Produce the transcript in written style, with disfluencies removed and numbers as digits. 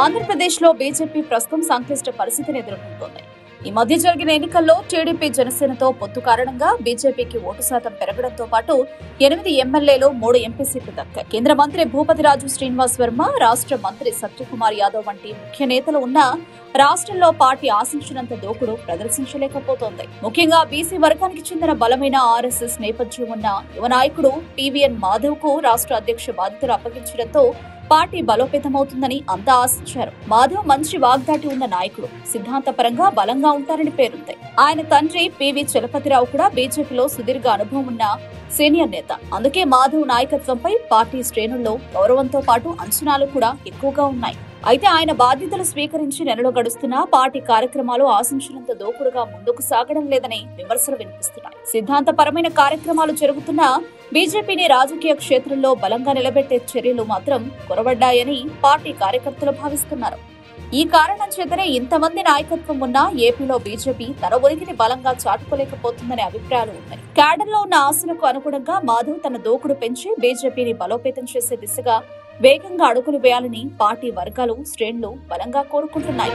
ఆంధ్రప్రదేశ్లో బీజేపీ ప్రస్తుతం సంక్లిష్ట పరిస్థితిని ఎదుర్కొంటోంది. ఈ మధ్య జరిగిన ఎన్నికల్లో టీడీపీ జనసేనతో పొత్తు కారణంగా బీజేపీకి ఓటు శాతం పెరగడంతో పాటు 8 ఎమ్మెల్యేలు 3 ఎంపీ సీట్లు దక్కాయి. కేంద్ర మంత్రి భూపతిరాజు శ్రీనివాస్ వర్మ, రాష్ట్ర మంత్రి సత్యకుమార్ యాదవ్ వంటి ముఖ్య నేతలు ఉన్నా రాష్ట్రంలో పార్టీ ఆశించినంత దూకుడు ప్రదర్శించలేకపోతోంది. ముఖ్యంగా బీసీ వర్గానికి చెందిన బలమైన ఆర్ఎస్ఎస్ నేపథ్యం ఉన్న యువ నాయకుడు టీవీఎన్ మాధవ్ కు రాష్ట్ర అధ్యక్ష బాధ్యతలు అప్పగించడంతో పార్టీ బలోపేతమవుతుందని అంతా ఆశించారు. మాధవ్ మంచి వాగ్దాటి ఉన్న నాయకుడు, సిద్ధాంతపరంగా బలంగా ఉంటారని పేరుంది. ఆయన తండ్రి పివి చలపతిరావు కూడా బీజేపీలో సుదీర్ఘ అనుభవం ఉన్న సీనియర్ నేత. అందుకే మాధవ్ నాయకత్వంపై పార్టీ శ్రేణుల్లో గౌరవంతో పాటు అంచనాలు కూడా ఎక్కువగా ఉన్నాయి. అయితే ఆయన బాధ్యతలు స్వీకరించి నెలలో గడుస్తున్నా పార్టీ కార్యక్రమాలు ఆశించినంత దూకుడుగా ముందుకు సాగడం లేదని విమర్శలు వినిపిస్తున్నాయి. సిద్ధాంతపరమైన కార్యక్రమాలు జరుగుతున్నా బీజేపీని రాజకీయ క్షేత్రంలో బలంగా నిలబెట్టే చర్యలు మాత్రం కొరవడ్డాయని పార్టీ కార్యకర్తలు భావిస్తున్నారు. ఈ కారణం చేతనే ఇంతమంది నాయకత్వం ఉన్నా ఏపీలో బీజేపీ తన ఉనికిని బలంగా చాటుకోలేకపోతుందనే అభిప్రాయాలు ఉన్నాయి. క్యాడర్లో ఉన్న ఆశలకు అనుగుణంగా మాధవ్ తన దూకుడు పెంచి బీజేపీని బలోపేతం చేసే దిశగా వేగంగా అడుగులు వేయాలని పార్టీ వర్గాలు శ్రేణులు బలంగా కోరుకుంటున్నాయి.